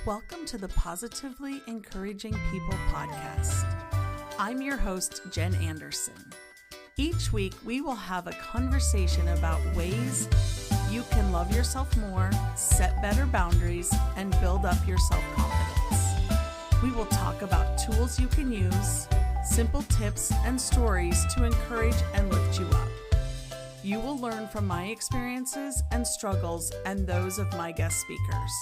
Welcome to the Positively Encouraging People podcast. I'm your host, Jen Anderson. Each week, we will have a conversation about ways you can love yourself more, set better boundaries, and build up your self-confidence. We will talk about tools you can use, simple tips and stories to encourage and lift you up. You will learn from my experiences and struggles and those of my guest speakers.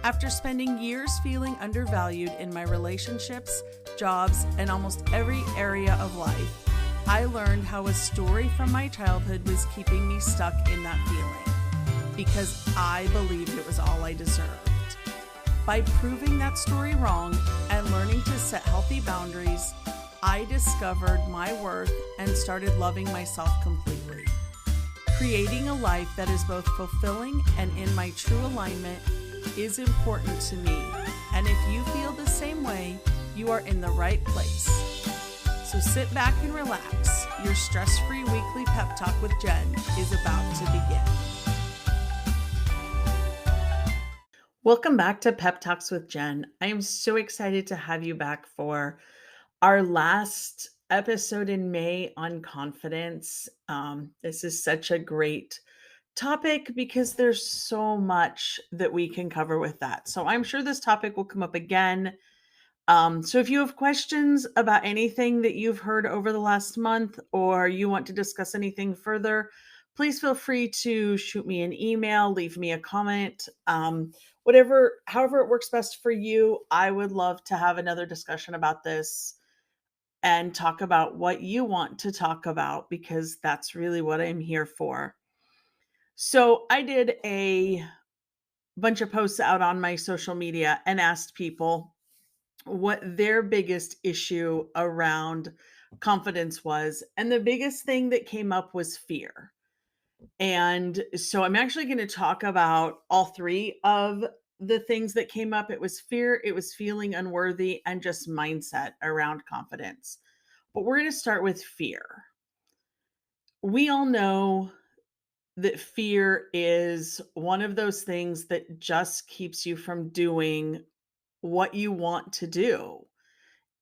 After spending years feeling undervalued in my relationships, jobs, and almost every area of life, I learned how a story from my childhood was keeping me stuck in that feeling because I believed it was all I deserved. By proving that story wrong and learning to set healthy boundaries, I discovered my worth and started loving myself completely. Creating a life that is both fulfilling and in my true alignment is important to me, and if you feel the same way, you are in the right place. So sit back and relax. Your stress-free weekly pep talk with Jen is about to begin. Welcome back to Pep Talks with Jen. I am so excited to have you back for our last episode in May on confidence. This is such a great topic because there's so much that we can cover with that. So I'm sure this topic will come up again. So if you have questions about anything that you've heard over the last month, or you want to discuss anything further, please feel free to shoot me an email, leave me a comment, however it works best for you. I would love to have another discussion about this and talk about what you want to talk about, because that's really what I'm here for. So I did a bunch of posts out on my social media and asked people what their biggest issue around confidence was. And the biggest thing that came up was fear. And so I'm actually going to talk about all three of the things that came up. It was fear, it was feeling unworthy, and just mindset around confidence. But we're going to start with fear. We all know that fear is one of those things that just keeps you from doing what you want to do.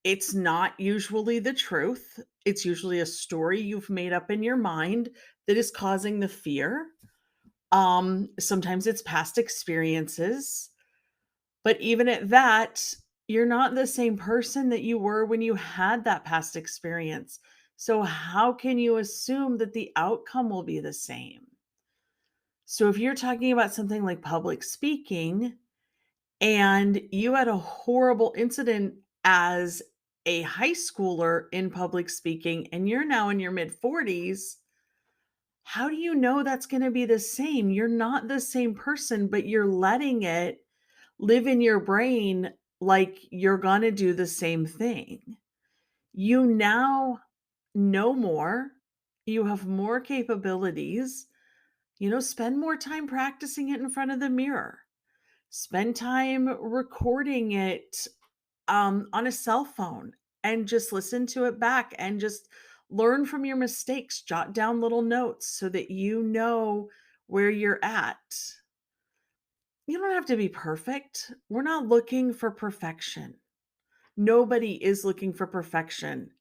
It's not usually the truth. It's usually a story you've made up in your mind that is causing the fear. Sometimes it's past experiences, but even at that, you're not the same person that you were when you had that past experience. So how can you assume that the outcome will be the same? So if you're talking about something like public speaking and you had a horrible incident as a high schooler in public speaking and you're now in your mid 40s, how do you know that's going to be the same? You're not the same person, but you're letting it live in your brain like you're going to do the same thing. You now know more, you have more capabilities. Spend more time practicing it in front of the mirror. Spend time recording it on a cell phone and just listen to it back and just learn from your mistakes. Jot down little notes so that you know where you're at. You don't have to be perfect. We're not looking for perfection. Nobody is looking for perfection.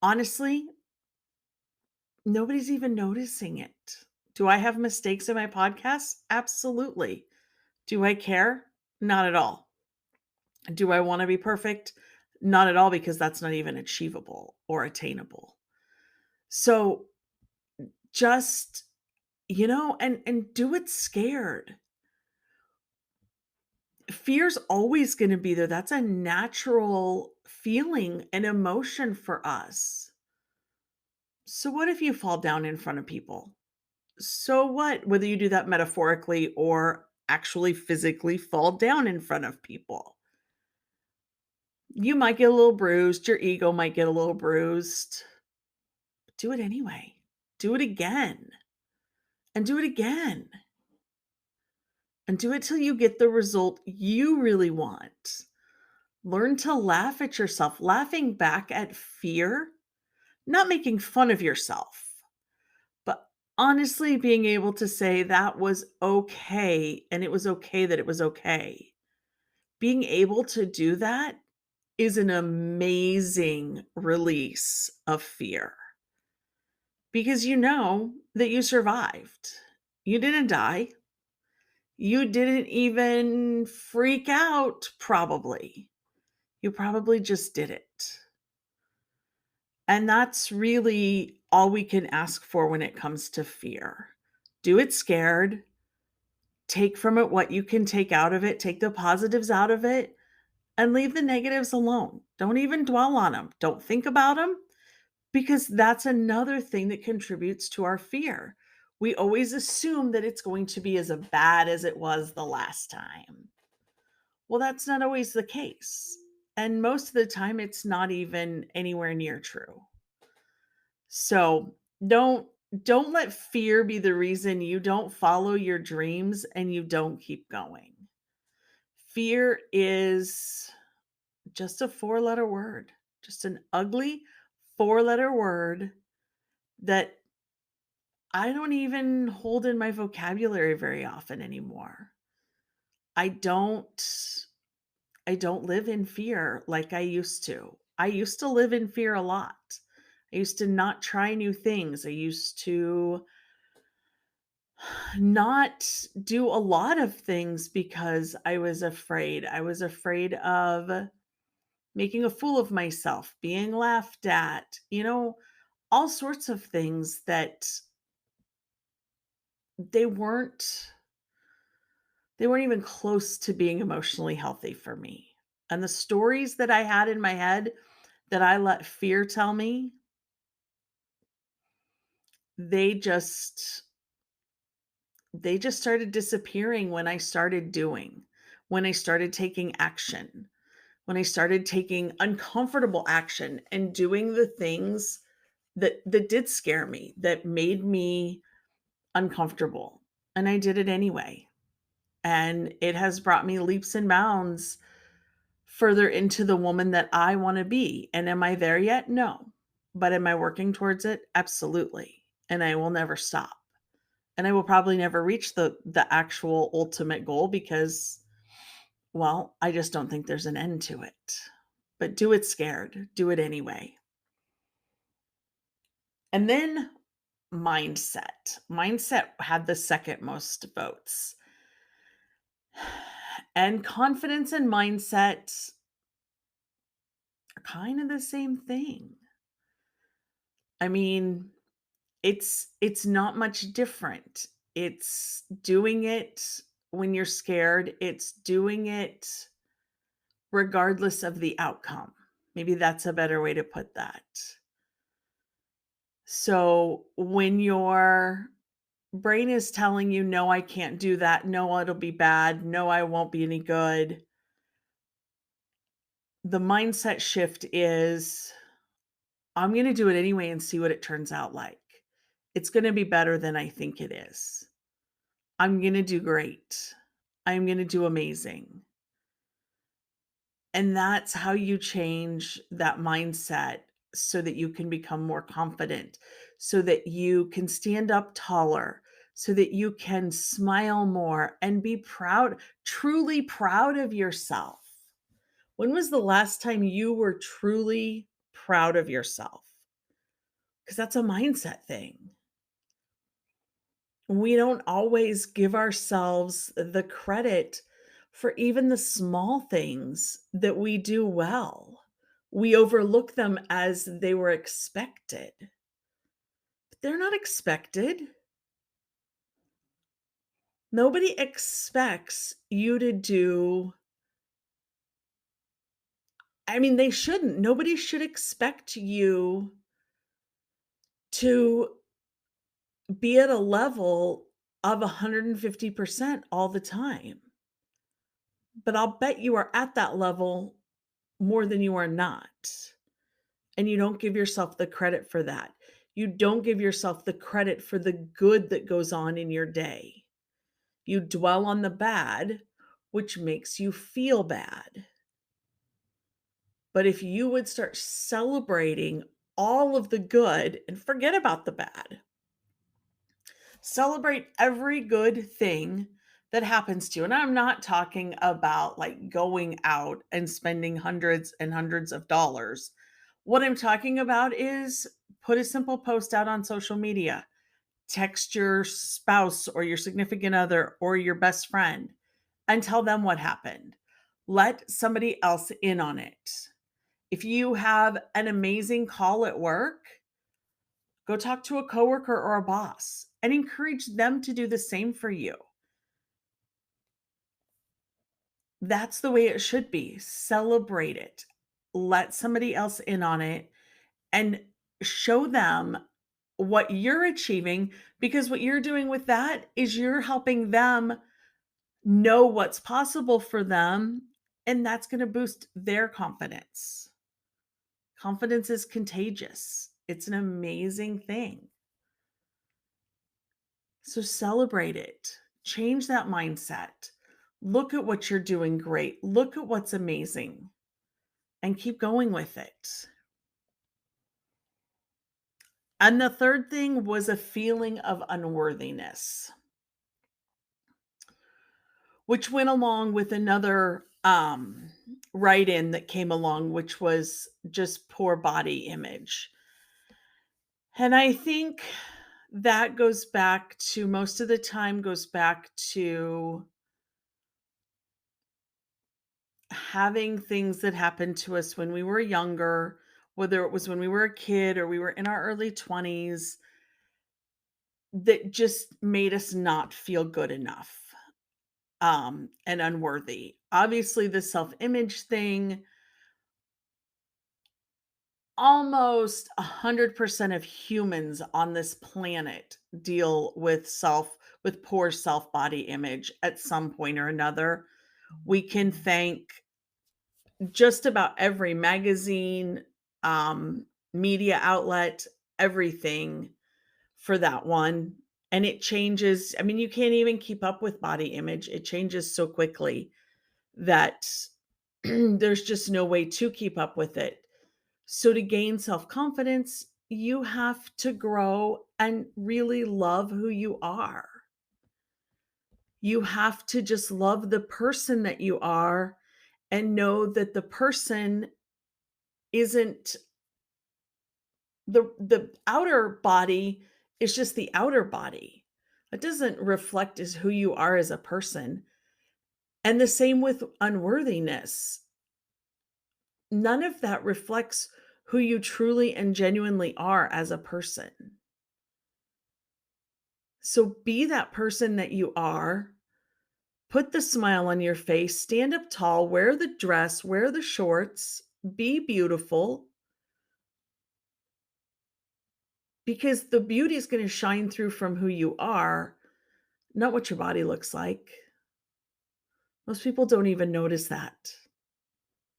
Honestly, nobody's even noticing it. Do I have mistakes in my podcast? Absolutely. Do I care? Not at all. Do I want to be perfect? Not at all, because that's not even achievable or attainable. So just, and do it scared. Fear's always going to be there. That's a natural feeling and emotion for us. So what if you fall down in front of people? So what? Whether you do that metaphorically or actually physically fall down in front of people. You might get a little bruised. Your ego might get a little bruised. But do it anyway. Do it again. And do it again. And do it till you get the result you really want. Learn to laugh at yourself. Laughing back at fear, not making fun of yourself, but Honestly, being able to say that was okay, and it was okay that it was okay. Being able to do that is an amazing release of fear because you know that you survived. You didn't die. You didn't even freak out, probably. You probably just did it. And that's really all we can ask for when it comes to fear. Do it scared, take from it what you can take out of it, take the positives out of it, and leave the negatives alone. Don't even dwell on them. Don't think about them because that's another thing that contributes to our fear. We always assume that it's going to be as bad as it was the last time. Well, that's not always the case. And most of the time, it's not even anywhere near true. So don't don't let fear be the reason you don't follow your dreams and you don't keep going. Fear is just a four-letter word, just an ugly four-letter word that I don't even hold in my vocabulary very often anymore. I don't I don't live in fear like I used to. I used to live in fear a lot. I used to not try new things. I used to not do a lot of things because I was afraid. I was afraid of making a fool of myself, being laughed at, all sorts of things that they weren't they weren't even close to being emotionally healthy for me. And the stories that I had in my head that I let fear tell me, they just they just started disappearing when I started doing, when I started taking action, when I started taking uncomfortable action and doing the things that did scare me, that made me uncomfortable. And I did it anyway. And it has brought me leaps and bounds further into the woman that I want to be. And am I there yet? No. But am I working towards it? Absolutely. And I will never stop. And I will probably never reach the actual ultimate goal because, well, I just don't think there's an end to it. But do it scared. Do it anyway. And then mindset. Mindset had the second most votes. And confidence and mindset are kind of the same thing. I mean, it's not much different. It's doing it when you're scared. It's doing it regardless of the outcome. Maybe that's a better way to put that. So when your brain is telling you, no, I can't do that. No, it'll be bad. No, I won't be any good. The mindset shift is, I'm going to do it anyway and see what it turns out like. It's going to be better than I think it is. I'm going to do great. I'm going to do amazing. And that's how you change that mindset so that you can become more confident, so that you can stand up taller, so that you can smile more and be proud, truly proud of yourself. When was the last time you were truly proud of yourself? Because that's a mindset thing. We don't always give ourselves the credit for even the small things that we do well. We overlook them as they were expected. But they're not expected. Nobody expects you to do, I mean, they shouldn't. Nobody should expect you to be at a level of 150% all the time. But I'll bet you are at that level more than you are not. And you don't give yourself the credit for that. You don't give yourself the credit for the good that goes on in your day. You dwell on the bad, which makes you feel bad. But if you would start celebrating all of the good and forget about the bad, Celebrate every good thing that happens to you. And I'm not talking about like going out and spending hundreds and hundreds of dollars. What I'm talking about is put a simple post out on social media, text your spouse or your significant other or your best friend and tell them what happened. Let somebody else in on it. If you have an amazing call at work, go talk to a coworker or a boss and encourage them to do the same for you. That's the way it should be. Celebrate it. Let somebody else in on it and show them what you're achieving, because what you're doing with that is you're helping them know what's possible for them, and that's going to boost their confidence. Confidence is contagious. It's an amazing thing. So celebrate it. Change that mindset. Look at what you're doing great. Look at what's amazing and keep going with it. And the third thing was a feeling of unworthiness, which went along with another write in that came along, which was just poor body image. And I think that goes back to most of the time, goes back to having things that happened to us when we were younger, whether it was when we were a kid or we were in our early 20s, that just made us not feel good enough, and unworthy. Obviously, the self-image thing, almost 100% of humans on this planet deal with poor self-body image at some point or another. We can thank just about every magazine, um, media outlet, everything for that one. And it changes. I mean, you can't even keep up with body image. It changes so quickly that there's just no way to keep up with it. So, to gain self confidence, you have to grow and really love who you are. You have to just love the person that you are and know that the person isn't the outer body is just the outer body. It doesn't reflect as who you are as a person. And the same with unworthiness. None of that reflects who you truly and genuinely are as a person. So be that person that you are. Put the smile on your face, stand up tall, wear the dress, wear the shorts, be beautiful, because the beauty is going to shine through from who you are, not what your body looks like. Most people don't even notice that.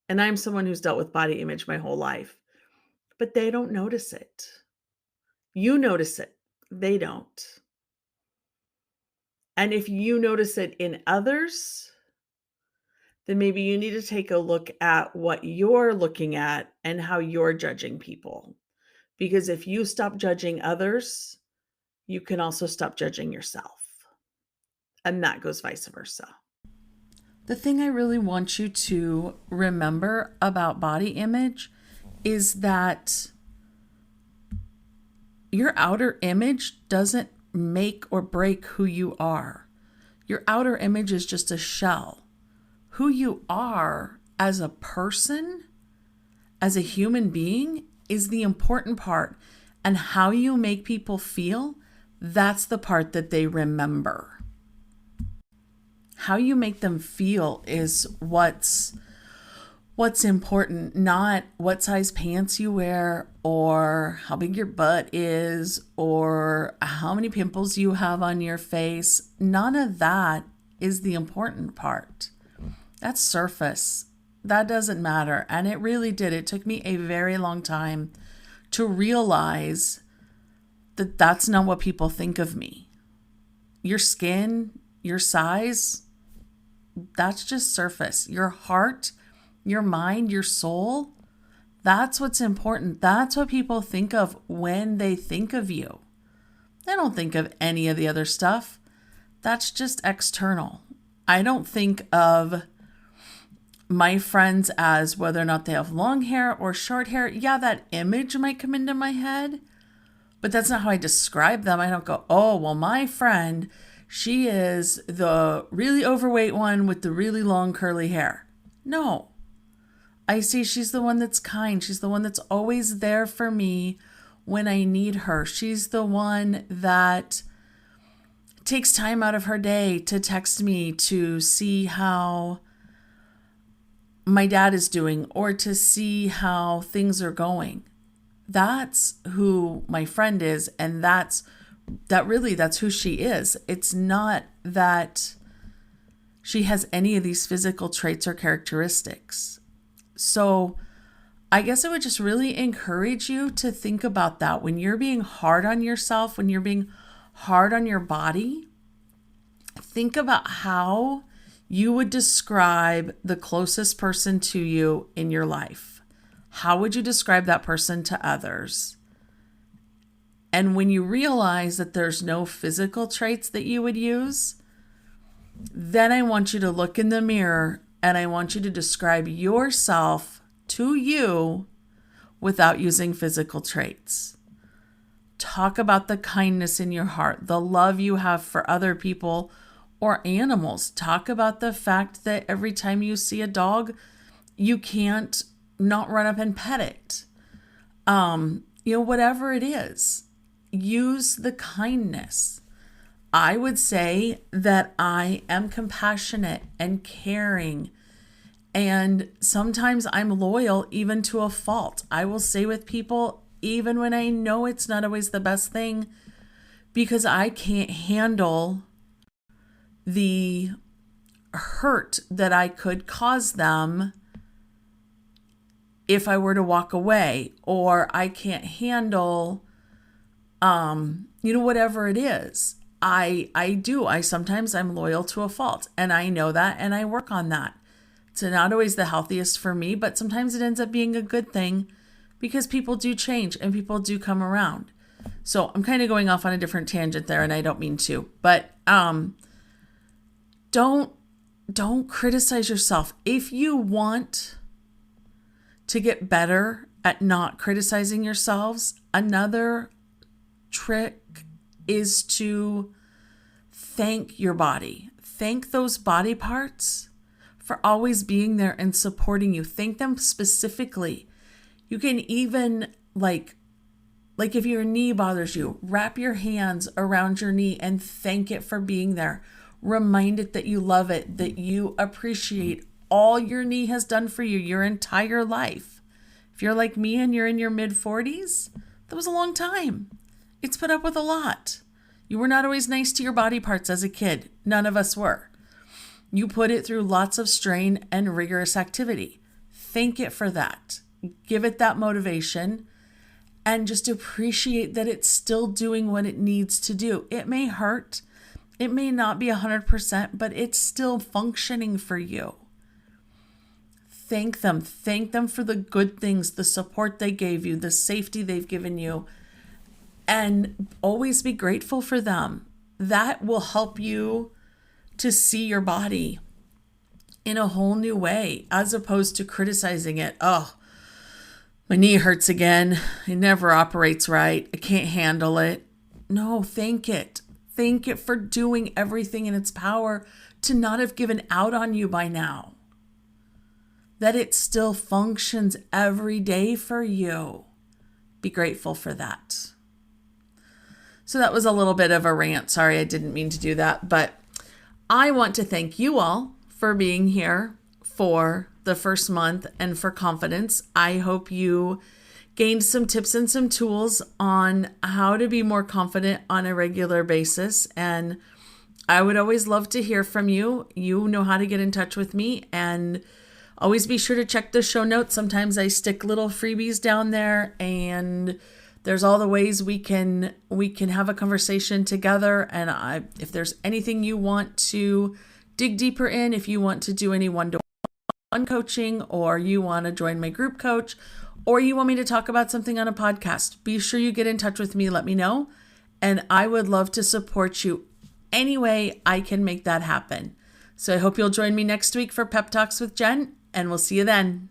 And I'm someone who's dealt with body image my whole life, but they don't notice it. You notice it, they don't. And if you notice it in others, then maybe you need to take a look at what you're looking at and how you're judging people. Because if you stop judging others, you can also stop judging yourself. And that goes vice versa. The thing I really want you to remember about body image is that your outer image doesn't make or break who you are. Your outer image is just a shell. Who you are as a person, as a human being, is the important part. And how you make people feel, that's the part that they remember. How you make them feel is what's important, not what size pants you wear or how big your butt is or how many pimples you have on your face. None of that is the important part. That's surface. That doesn't matter. And it really did. It took me a very long time to realize that that's not what people think of me. Your skin, your size, that's just surface. Your heart, your mind, your soul, that's what's important. That's what people think of when they think of you. I don't think of any of the other stuff. That's just external. I don't think of my friends as whether or not they have long hair or short hair. Yeah, that image might come into my head, but that's not how I describe them. I don't go, oh, well, my friend, she is the really overweight one with the really long curly hair. No, I see she's the one that's kind. She's the one that's always there for me when I need her. She's the one that takes time out of her day to text me to see how my dad is doing or to see how things are going. That's who my friend is, and that's who she is. It's not that she has any of these physical traits or characteristics. So I guess I would just really encourage you to think about that. When you're being hard on yourself, when you're being hard on your body, think about how you would describe the closest person to you in your life. How would you describe that person to others? And when you realize that there's no physical traits that you would use, then I want you to look in the mirror and I want you to describe yourself to you without using physical traits. Talk about the kindness in your heart, the love you have for other people or animals. Talk about the fact that every time you see a dog, you can't not run up and pet it. Whatever it is, use the kindness. I would say that I am compassionate and caring, and sometimes I'm loyal even to a fault. I will stay with people even when I know it's not always the best thing, because I can't handle the hurt that I could cause them if I were to walk away, or I can't handle, whatever it is. Sometimes I'm loyal to a fault, and I know that, and I work on that. It's not always the healthiest for me, but sometimes it ends up being a good thing because people do change and people do come around. So I'm kind of going off on a different tangent there, and I don't mean to, but don't criticize yourself. If you want to get better at not criticizing yourselves, another trick is to thank your body. Thank those body parts for always being there and supporting you. Thank them specifically. You can even like if your knee bothers you, wrap your hands around your knee and thank it for being there. Remind it that you love it, that you appreciate all your knee has done for you your entire life. If you're like me and you're in your mid-40s, that was a long time. It's put up with a lot. You were not always nice to your body parts as a kid. None of us were. You put it through lots of strain and rigorous activity. Thank it for that. Give it that motivation and just appreciate that it's still doing what it needs to do. It may hurt. It may not be 100%, but it's still functioning for you. Thank them. Thank them for the good things, the support they gave you, the safety they've given you, and always be grateful for them. That will help you to see your body in a whole new way, as opposed to criticizing it. Oh, my knee hurts again. It never operates right. I can't handle it. No, thank it. Thank it for doing everything in its power to not have given out on you by now. That it still functions every day for you. Be grateful for that. So that was a little bit of a rant. Sorry, I didn't mean to do that. But I want to thank you all for being here for the first month and for confidence. I hope you gained some tips and some tools on how to be more confident on a regular basis. And I would always love to hear from you. You know how to get in touch with me, and always be sure to check the show notes. Sometimes I stick little freebies down there, and there's all the ways we can have a conversation together. And if there's anything you want to dig deeper in, if you want to do any one-to-one coaching, or you want to join my group coach, or you want me to talk about something on a podcast, be sure you get in touch with me. Let me know, and I would love to support you any way I can make that happen. So I hope you'll join me next week for Pep Talks with Jen, and we'll see you then.